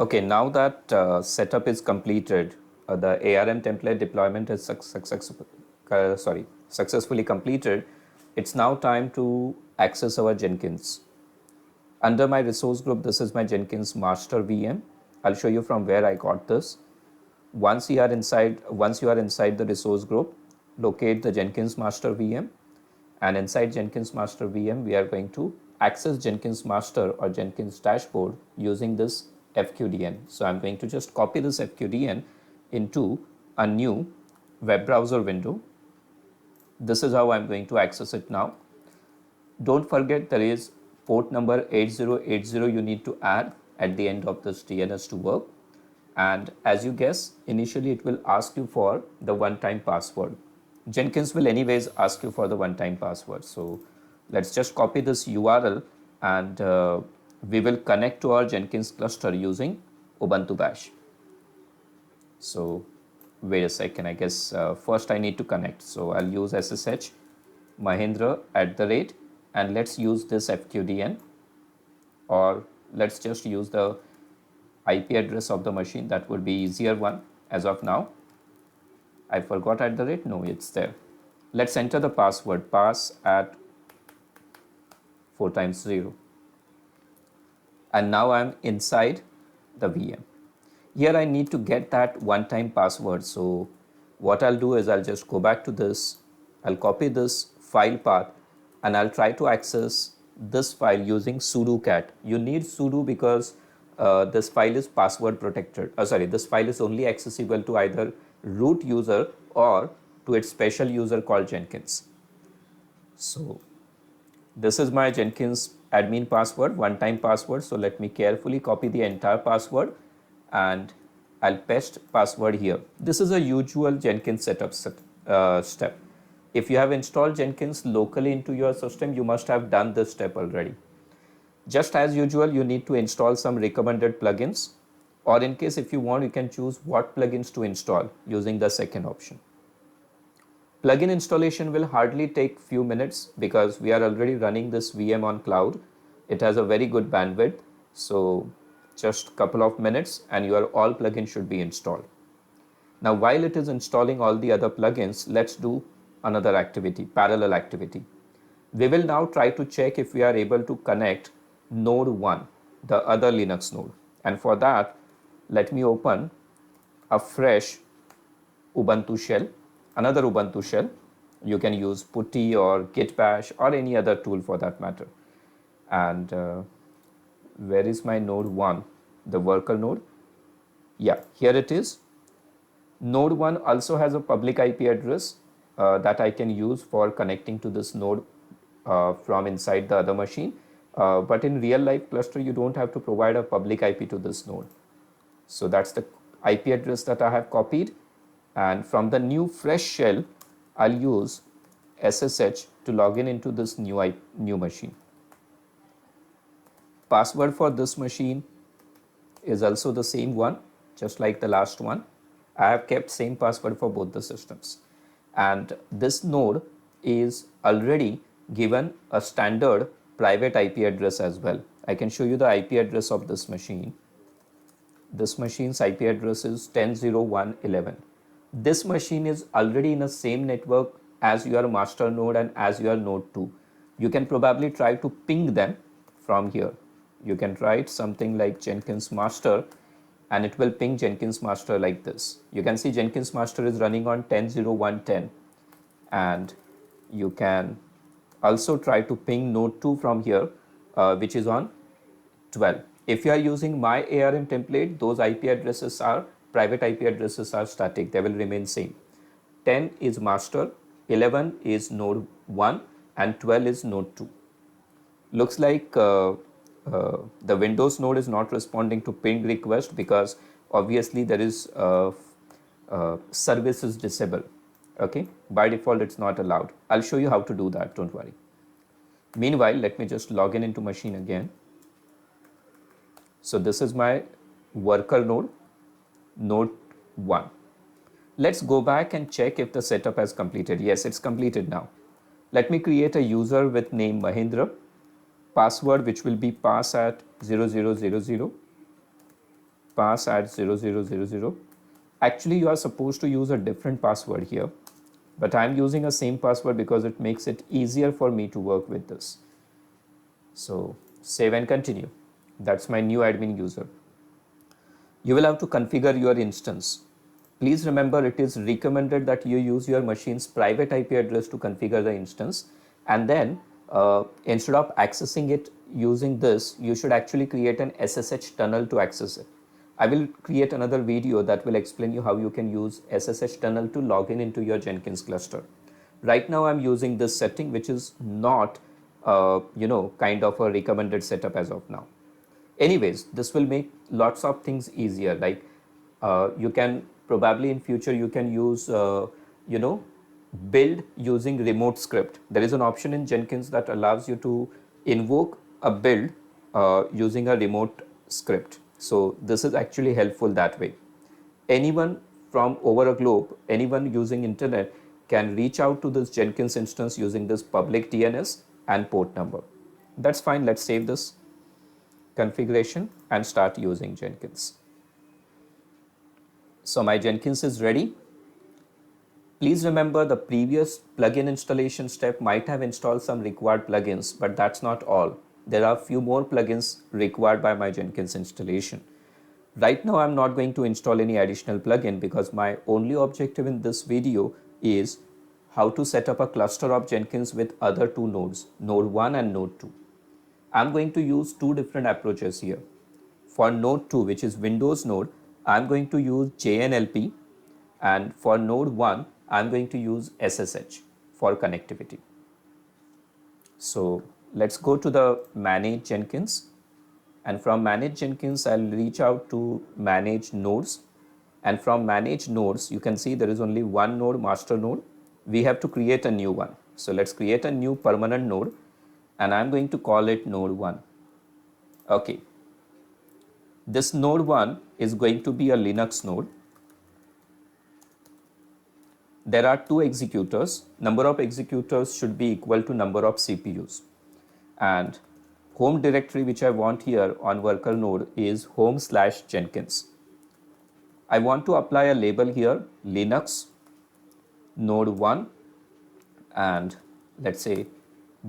Okay, now that setup is completed, the ARM template deployment is successfully completed. It's now time to access our Jenkins. Under my resource group, this is my Jenkins master VM. I'll show you from where I got this. Once you are inside the resource group, locate the Jenkins master VM, and inside Jenkins master VM, we are going to access Jenkins master or Jenkins dashboard using this FQDN. So I'm going to just copy this FQDN into a new web browser window. This is how I'm going to access it now. Don't forget there is port number 8080 you need to add at the end of this DNS to work. And as you guess, initially it will ask you for the one-time password. Jenkins will anyways ask you for the one-time password. So let's just copy this URL and we will connect to our Jenkins cluster using Ubuntu Bash. So wait a second, I guess first I need to connect. So I'll use SSH Mahindra @ and let's use this FQDN, or let's just use the IP address of the machine. That would be easier one as of now. I forgot @ no, it's there. Let's enter the password, pass at 4 times 0. And now I'm inside the VM. Here I need to get that one-time password. So what I'll do is I'll just go back to this, I'll copy this file path, and I'll try to access this file using sudo cat. You need sudo because this file is password protected. This file is only accessible to either root user or to its special user called Jenkins. So this is my Jenkins admin password, one-time password. So let me carefully copy the entire password and I'll paste password here. This is a usual Jenkins setup step. If you have installed Jenkins locally into your system, you must have done this step already. Just as usual, you need to install some recommended plugins, or in case if you want, you can choose what plugins to install using the second option. Plugin installation will hardly take few minutes because we are already running this VM on cloud. It has a very good bandwidth. So just a couple of minutes and your all plugins should be installed. Now, while it is installing all the other plugins, let's do another activity, parallel activity. We will now try to check if we are able to connect node 1, the other Linux node. And for that, let me open a fresh Ubuntu shell, another Ubuntu shell. You can use PuTTY or Git Bash or any other tool for that matter. And where is my node 1, the worker node? Yeah, here it is. Node 1 also has a public IP address that I can use for connecting to this node from inside the other machine. But in real life cluster, you don't have to provide a public IP to this node. So that's the IP address that I have copied. And from the new fresh shell, I'll use SSH to log in into this new machine. Password for this machine is also the same one, just like the last one. I have kept same password for both the systems. And this node is already given a standard private IP address as well. I can show you the IP address of this machine. This machine's IP address is 10.0.1.11. This machine is already in the same network as your master node and as your node 2. You can probably try to ping them from here. You can write something like Jenkins master and it will ping Jenkins master like this. You can see Jenkins master is running on 10.0.1.10 and you can also try to ping node 2 from here which is on 12. If you are using my ARM template, those IP addresses are private IP addresses are static, they will remain same. 10 is master, 11 is node 1 and 12 is node 2. Looks like the Windows node is not responding to ping request because obviously there is service is disabled. Okay, by default it's not allowed. I'll show you how to do that, don't worry. Meanwhile, let me just log in into machine again. So this is my worker node, node 1. Let's go back and check if the setup has completed. Yes, it's completed now. Let me create a user with name Mahindra, password which will be pass at 0000, pass at 0000. Actually, you are supposed to use a different password here, but I'm using a same password because it makes it easier for me to work with this. So save and continue. That's my new admin user. You will have to configure your instance. Please remember, it is recommended that you use your machine's private IP address to configure the instance, and then instead of accessing it using this, you should actually create an SSH tunnel to access it. I will create another video that will explain you how you can use SSH tunnel to log in into your Jenkins cluster. Right now I'm using this setting, which is not kind of a recommended setup as of now. Anyways, this will make lots of things easier. Like you can probably in future you can use build using remote script. There is an option in Jenkins that allows you to invoke a build using a remote script. So this is actually helpful that way. Anyone from over a globe, anyone using internet can reach out to this Jenkins instance using this public DNS and port number. That's fine. Let's save this configuration and start using Jenkins. So my Jenkins is ready. Please remember, the previous plugin installation step might have installed some required plugins, but that's not all. There are a few more plugins required by my Jenkins installation. Right now I'm not going to install any additional plugin because my only objective in this video is how to set up a cluster of Jenkins with other two nodes, node 1 and node 2. I'm going to use two different approaches here. For node 2, which is Windows node, I'm going to use JNLP, and for node 1, I'm going to use SSH for connectivity. So let's go to the Manage Jenkins, and from Manage Jenkins, I'll reach out to Manage Nodes, and from Manage Nodes, you can see there is only one node, master node. We have to create a new one. So let's create a new permanent node, and I'm going to call it node 1. Okay. This node 1 is going to be a Linux node. There are two executors. Number of executors should be equal to number of CPUs. And home directory which I want here on worker node is home/Jenkins. I want to apply a label here, Linux node 1, and let's say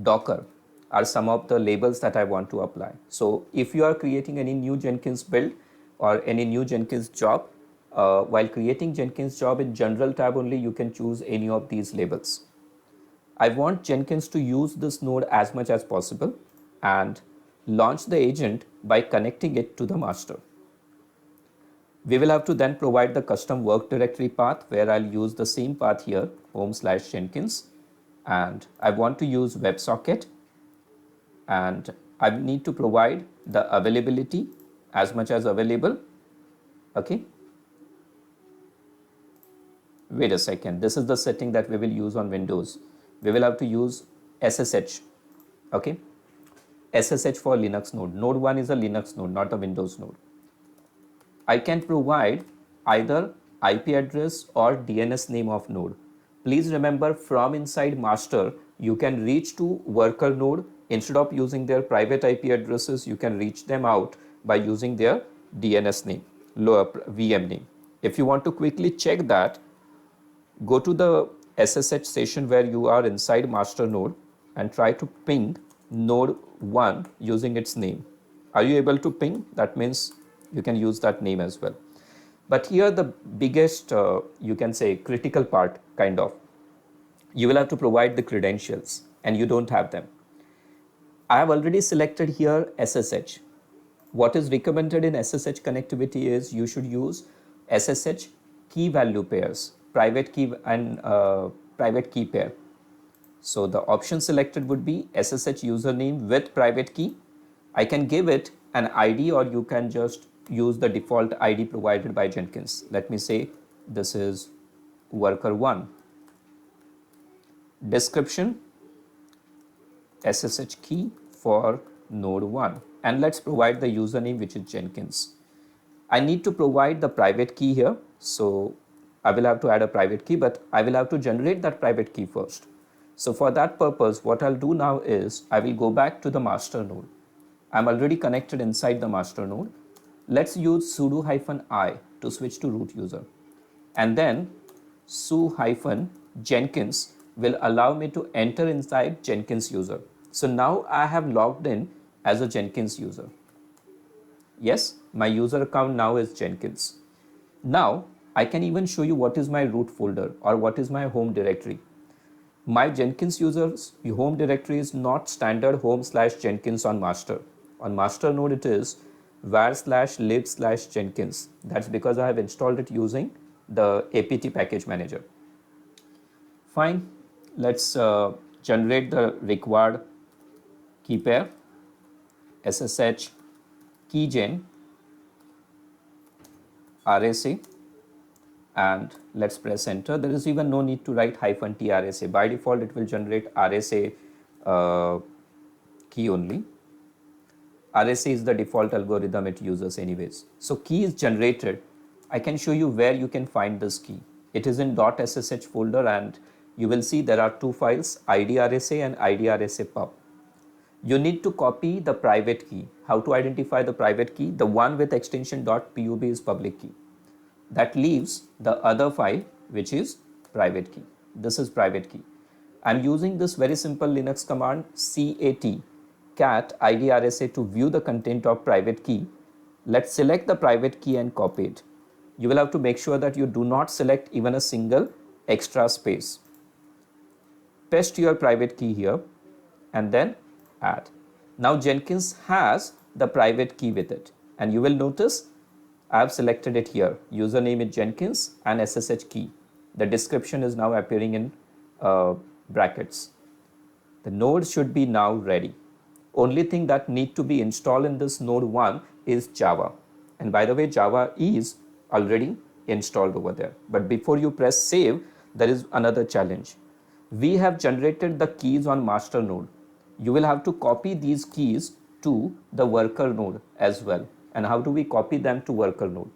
Docker are some of the labels that I want to apply. So if you are creating any new Jenkins build or any new Jenkins job, while creating Jenkins job in general tab only, you can choose any of these labels. I want Jenkins to use this node as much as possible and launch the agent by connecting it to the master. We will have to then provide the custom work directory path where I'll use the same path here, home/Jenkins, and I want to use WebSocket, and I need to provide the availability as much as available. Okay. Wait a second. This is the setting that we will use on Windows. We will have to use SSH. Okay. SSH for Linux node. Node 1 is a Linux node, not a Windows node. I can provide either IP address or DNS name of node. Please remember, from inside master, you can reach to worker node. Instead of using their private IP addresses, you can reach them out by using their DNS name, VM name. If you want to quickly check that, go to the SSH session where you are inside master node and try to ping node 1 using its name. Are you able to ping? That means you can use that name as well. But here the biggest, you can say, critical part kind of, you will have to provide the credentials and you don't have them. I have already selected here SSH. What is recommended in SSH connectivity is you should use SSH key value pairs, private key and private key pair. So the option selected would be SSH username with private key. I can give it an ID, or you can just use the default ID provided by Jenkins. Let me say this is worker 1. Description, SSH key for node 1, and let's provide the username, which is Jenkins. I need to provide the private key here, so I will have to add a private key, but I will have to generate that private key first. So for that purpose, what I'll do now is I will go back to the master node. I'm already connected inside the master node. Let's use sudo -i to switch to root user, and then su-jenkins will allow me to enter inside Jenkins user. So now I have logged in as a Jenkins user. Yes, my user account now is Jenkins. Now I can even show you what is my root folder or what is my home directory. My Jenkins user's home directory is not standard home/Jenkins on master. On master node it is var/lib/Jenkins. That's because I have installed it using the apt package manager. Fine, let's generate the required key pair, SSH keygen RSA, and let's press enter. There is even no need to write -t RSA. By default it will generate RSA key only. RSA is the default algorithm it uses anyways. So key is generated. I can show you where you can find this key. It is in .ssh folder, and you will see there are two files, IDRSA and IDRSA pub. You need to copy the private key. How to identify the private key? The one with extension .pub is public key. That leaves the other file, which is private key. This is private key. I'm using this very simple Linux command cat IDRSA to view the content of private key. Let's select the private key and copy it. You will have to make sure that you do not select even a single extra space. Paste your private key here and then add. Now Jenkins has the private key with it, and you will notice I have selected it here. Username is Jenkins and SSH key. The description is now appearing in brackets. The node should be now ready. Only thing that need to be installed in this node 1 is Java. And by the way, Java is already installed over there. But before you press save, there is another challenge. We have generated the keys on master node. You will have to copy these keys to the worker node as well. And how do we copy them to worker node?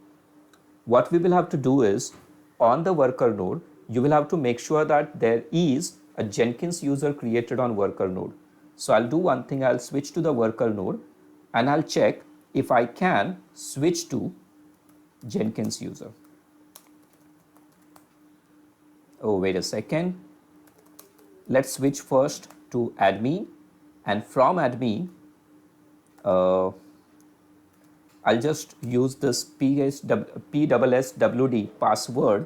What we will have to do is, on the worker node, you will have to make sure that there is a Jenkins user created on worker node. So I'll do one thing, I'll switch to the worker node and I'll check if I can switch to Jenkins user. Oh, wait a second. Let's switch first to admin, and from admin, I'll just use this PSSWD password,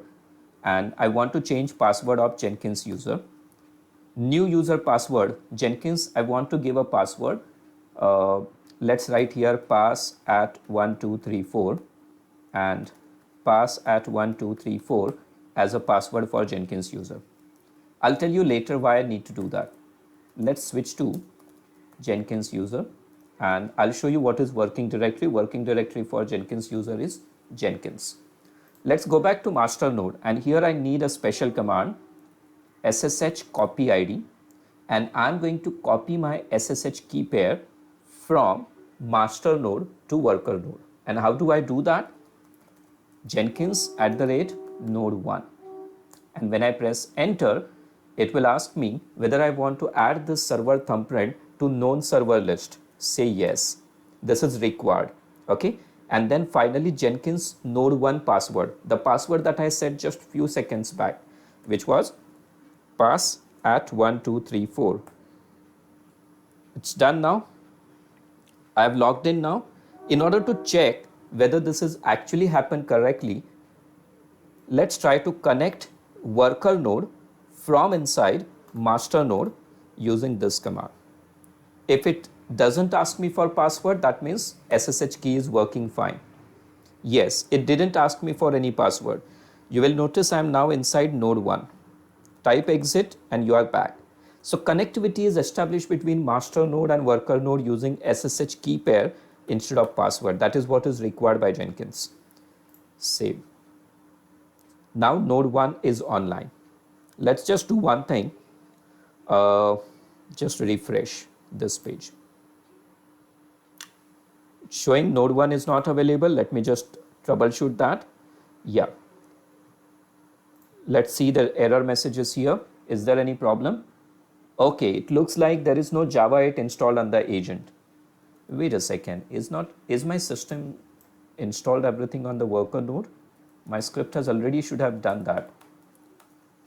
and I want to change password of Jenkins user. New user password, Jenkins, I want to give a password. Let's write here pass@1234 and pass@1234 as a password for Jenkins user. I'll tell you later why I need to do that. Let's switch to Jenkins user, and I'll show you what is working directory. Working directory for Jenkins user is Jenkins. Let's go back to master node, and here I need a special command, SSH copy ID, and I'm going to copy my SSH key pair from master node to worker node. And how do I do that? Jenkins@node1. And when I press enter, it will ask me whether I want to add this server thumbprint to known server list. Say yes. This is required. Okay. And then finally Jenkins node1 password. The password that I said just few seconds back, which was pass@1234. It's done now. I have logged in now. In order to check whether this has actually happened correctly, let's try to connect worker node from inside master node using this command. If it doesn't ask me for password, that means SSH key is working fine. Yes, it didn't ask me for any password. You will notice I am now inside node 1. Type exit and you are back. So connectivity is established between master node and worker node using SSH key pair instead of password. That is what is required by Jenkins. Save. Now node 1 is online. Let's just do one thing. Just refresh this page. Showing node 1 is not available. Let me just troubleshoot that. Yeah. Let's see the error messages here. Is there any problem? Okay, it looks like there is no Java 8 installed on the agent. Wait a second. Is my system installed everything on the worker node. My script has already should have done that.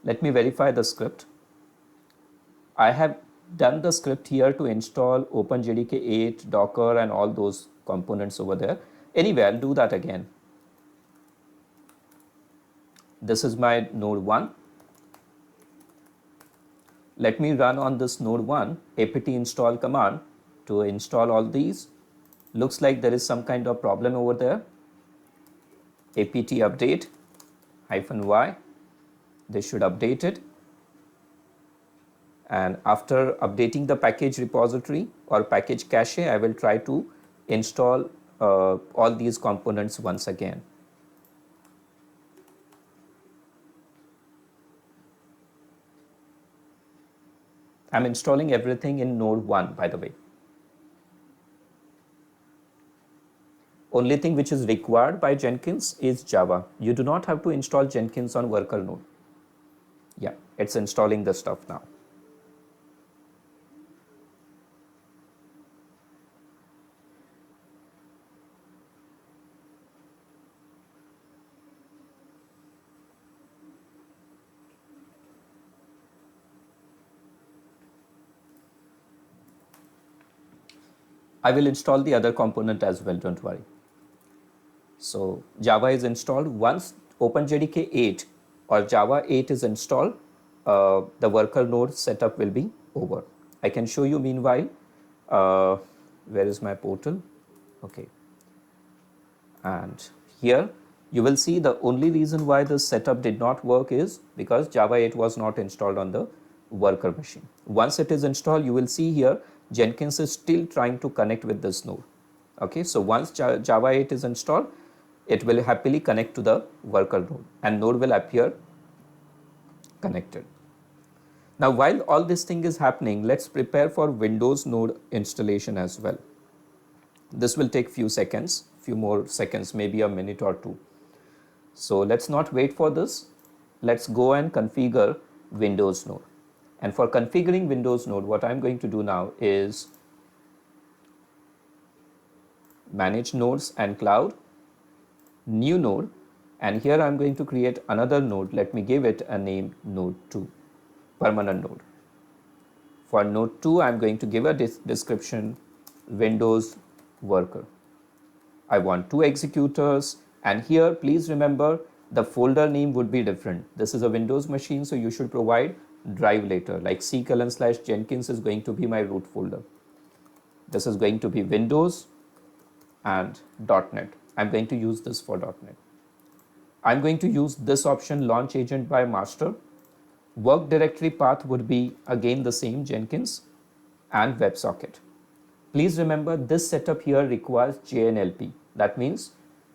Let me verify the script. I have done the script here to install OpenJDK 8, Docker, and all those components over there. Anyway, I'll do that again. This is my node 1. Let me run on this node 1 apt install command to install all these. Looks like there is some kind of problem over there. apt update -y. This should update it. And after updating the package repository or package cache, I will try to install all these components once again. I'm installing everything in node 1, by the way. Only thing which is required by Jenkins is Java. You do not have to install Jenkins on worker node. Yeah, it's installing the stuff now. I will install the other component as well, don't worry. So Java is installed. Once OpenJDK 8 or Java 8 is installed, the worker node setup will be over. I can show you meanwhile. Where is my portal? Okay. And here you will see the only reason why the setup did not work is because Java 8 was not installed on the worker machine. Once it is installed, you will see here Jenkins is still trying to connect with this node. Okay, so once Java 8 is installed, it will happily connect to the worker node and node will appear connected. Now, while all this thing is happening, let's prepare for Windows node installation as well. This will take few more seconds, maybe a minute or two. So let's not wait for this. Let's go and configure Windows node. And for configuring Windows node, what I'm going to do now is manage nodes and cloud, new node, and here I'm going to create another node. Let me give it a name node 2, permanent node. For node 2, I'm going to give a description Windows worker. I want 2 executors, and here please remember the folder name would be different. This is a Windows machine, so you should provide drive later, like c:/Jenkins is going to be my root folder. This is going to be Windows and .NET. I'm going to use this for .NET. I'm going to use this option launch agent by master. Work directory path would be again the same Jenkins and WebSocket. Please remember this setup here requires JNLP. That means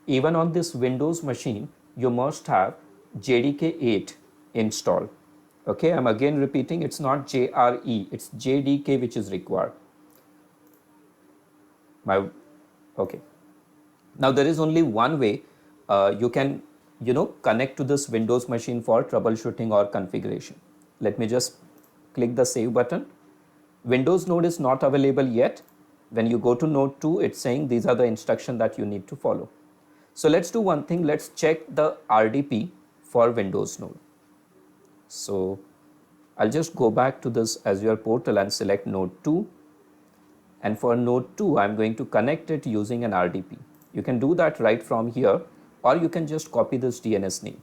even on this Windows machine, you must have JDK 8 installed. Okay, I'm again repeating, it's not JRE, it's JDK which is required. Okay. Now there is only one way you can, connect to this Windows machine for troubleshooting or configuration. Let me just click the save button. Windows node is not available yet. When you go to node 2, it's saying these are the instructions that you need to follow. So let's do one thing. Let's check the RDP for Windows node. So I'll just go back to this Azure portal and select node 2. And for node 2, I'm going to connect it using an RDP. You can do that right from here, or you can just copy this DNS name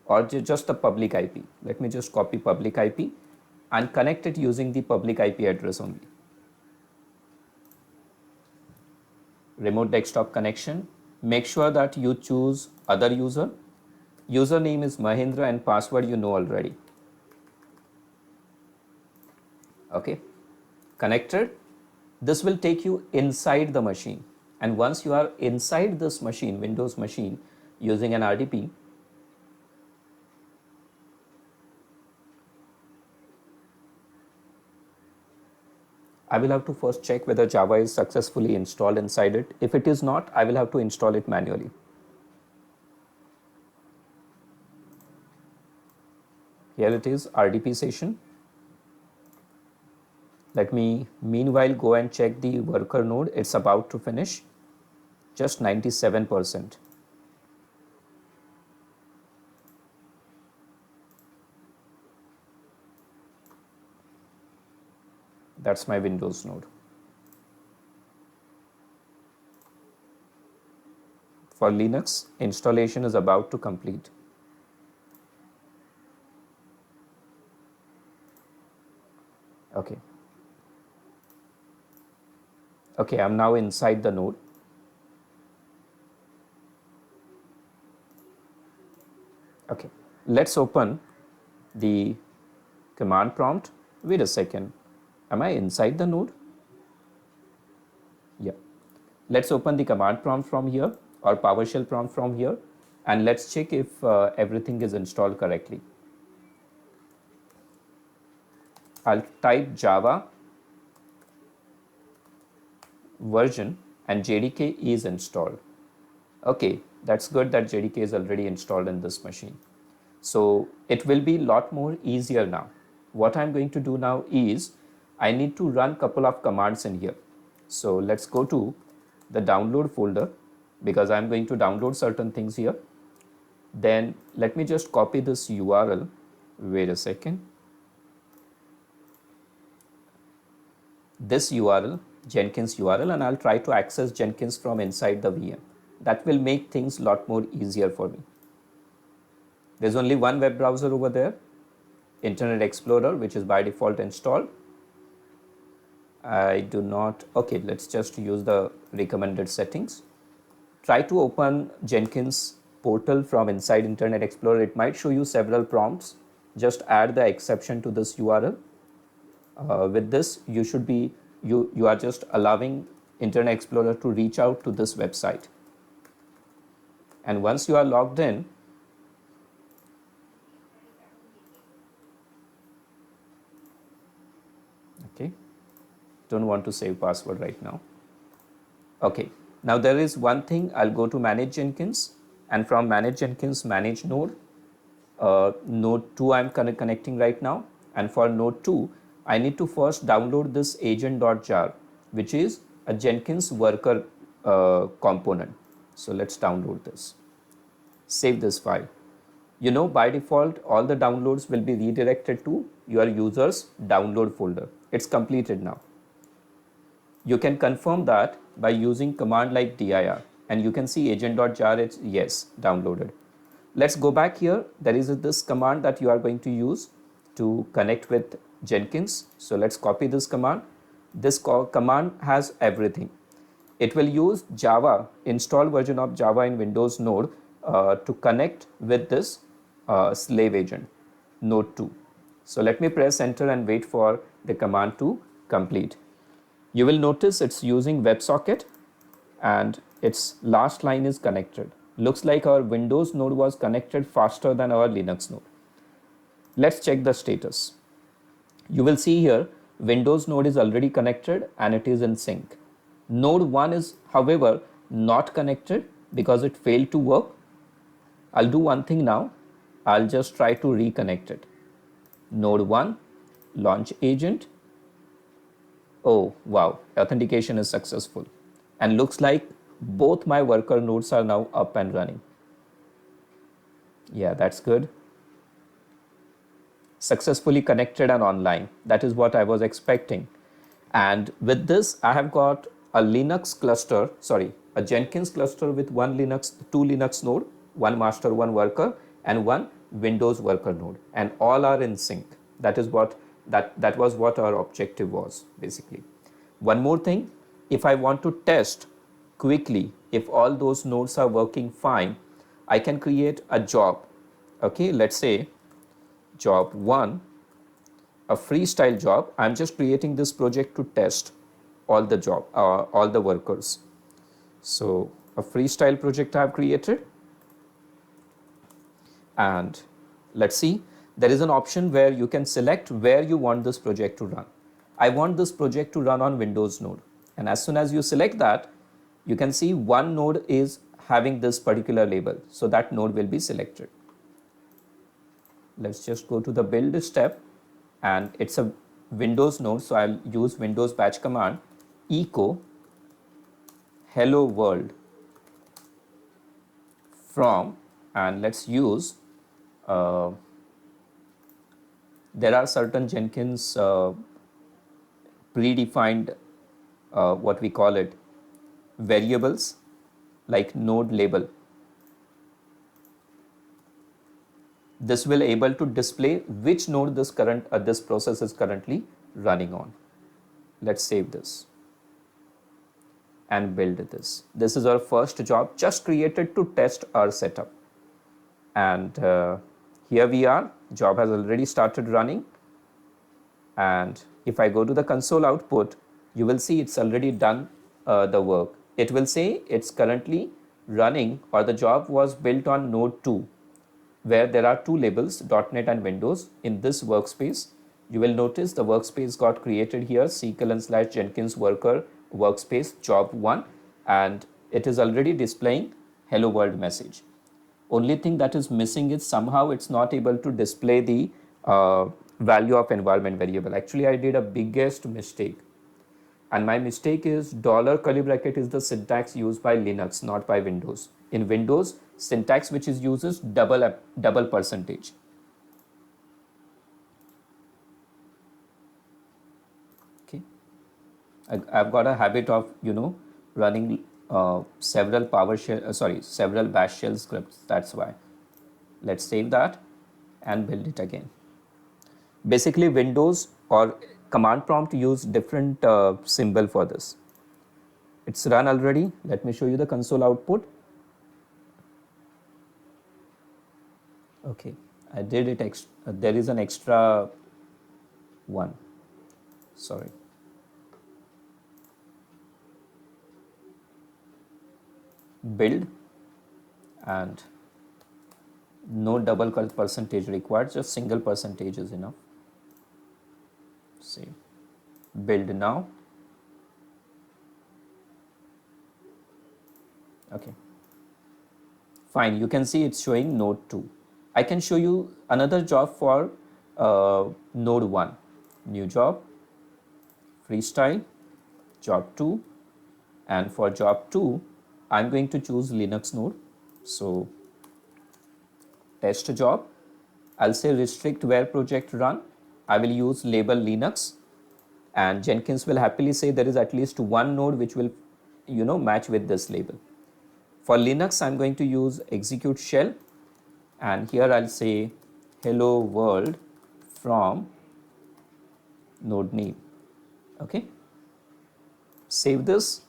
or just the public IP. Let me just copy public IP and connect it using the public IP address only. Remote desktop connection. Make sure that you choose other user. Username is Mahendra and password you know already. Okay, connected. This will take you inside the machine. And once you are inside this machine, Windows machine, using an RDP, I will have to first check whether Java is successfully installed inside it. If it is not, I will have to install it manually. Here it is, RDP session. Let me meanwhile go and check the worker node. It's about to finish. just 97%. That's my Windows node. For Linux, installation is about to complete. Okay. Okay, I'm now inside the node. Okay, let's open the command prompt. Wait a second. Am I inside the node? Yeah. Let's open the command prompt from here or PowerShell prompt from here, and let's check if everything is installed correctly. I'll type Java version and JDK is installed. Okay, that's good that JDK is already installed in this machine. So it will be a lot more easier now. What I'm going to do now is I need to run couple of commands in here. So let's go to the download folder because I'm going to download certain things here. Then let me just copy this URL. Wait a second. This URL, Jenkins URL, and I'll try to access Jenkins from inside the VM. That will make things a lot more easier for me. There's only one web browser over there, Internet Explorer, which is by default installed. I do not, okay, let's just use the recommended settings. Try to open Jenkins portal from inside Internet Explorer. It might show you several prompts. Just add the exception to this URL. With this, you should be, you are just allowing Internet Explorer to reach out to this website. And once you are logged in, okay, don't want to save password right now. Okay, now there is one thing. I'll go to Manage Jenkins, and from Manage Jenkins, Manage Node. Node 2 I'm connecting right now, and for Node 2, I need to first download this agent.jar, which is a Jenkins worker component. So let's download this. Save this file. You know, by default, all the downloads will be redirected to your user's download folder. It's completed now. You can confirm that by using command like dir, and you can see agent.jar, it's yes, downloaded. Let's go back here. There is this command that you are going to use to connect with Jenkins. So let's copy this command. This command has everything. It will use Java, install version of Java in Windows Node to connect with this slave agent, Node 2. So let me press enter and wait for the command to complete. You will notice it's using WebSocket and its last line is connected. Looks like our Windows node was connected faster than our Linux node. Let's check the status. You will see here Windows node is already connected and it is in sync. Node 1 is, however, not connected because it failed to work. I'll do one thing now. I'll just try to reconnect it. Node 1, launch agent. Oh, wow, authentication is successful. And looks like both my worker nodes are now up and running. Yeah, that's good. Successfully connected and online. That is what I was expecting. And with this, I have got a Linux cluster, a Jenkins cluster with two Linux node, one master, one worker, and one Windows worker node, and all are in sync. That is what that was what our objective was basically. One more thing, if I want to test quickly if all those nodes are working fine, I can create a job. Okay, let's say job 1, a freestyle job. I'm just creating this project to test all the workers. So a freestyle project I have created, and let's see, there is an option where you can select where you want this project to run. I want this project to run on Windows node, and as soon as you select that, you can see one node is having this particular label, so that node will be selected. Let's just go to the build step, and it's a Windows node, so I'll use Windows batch command echo hello world. from, and let's use, there are certain Jenkins predefined, what we call it, variables like node label. This will able to display which node this process is currently running on. Let's save this and build this. This is our first job just created to test our setup. And here we are, job has already started running. And if I go to the console output, you will see it's already done the work. It will say it's currently running, or the job was built on node 2, where there are two labels, .NET and Windows. In this workspace, you will notice the workspace got created here, C:/Jenkins worker workspace job 1, and it is already displaying hello world message. Only thing that is missing is somehow it's not able to display the value of environment variable. Actually, I did a biggest mistake. And my mistake is $curly bracket is the syntax used by Linux, not by Windows. In Windows, syntax which is used is double percentage. Okay, I've got a habit of running several several bash shell scripts. That's why. Let's save that and build it again. Basically, Windows or command prompt use different symbol for this. It's run already. Let me show you the console output. Okay, I did it. There is an extra one. Sorry. Build, and no double percentage required, just single percentage is enough. Save. Build now. Okay, fine. You can see it's showing node 2. I can show you another job for node 1. New job, freestyle, job 2, and for job 2 I'm going to choose Linux node. So test job, I'll say restrict where project run. I will use label Linux, and Jenkins will happily say there is at least one node which will match with this label. For Linux, I'm going to use execute shell, and here I'll say hello world from node name. Okay, save this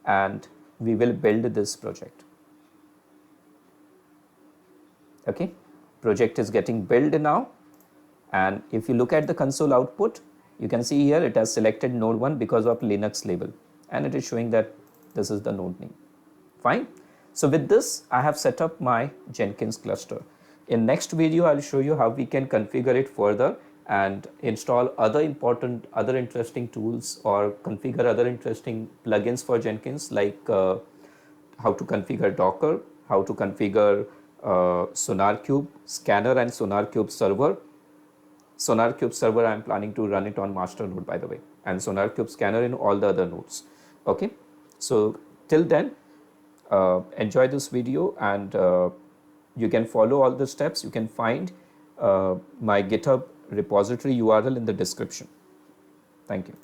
and we will build this project. Okay, project is getting built now, and if you look at the console output, you can see here it has selected node 1 because of Linux label, and it is showing that this is the node name. Fine. So with this, I have set up my Jenkins cluster. In next video, I'll show you how we can configure it further and install other interesting tools, or configure other interesting plugins for Jenkins, like how to configure Docker, how to configure SonarQube scanner and SonarQube server. SonarQube server, I am planning to run it on master node, by the way, and SonarQube scanner in all the other nodes. Okay, so till then, enjoy this video, and you can follow all the steps. You can find my GitHub repository URL in the description. Thank you.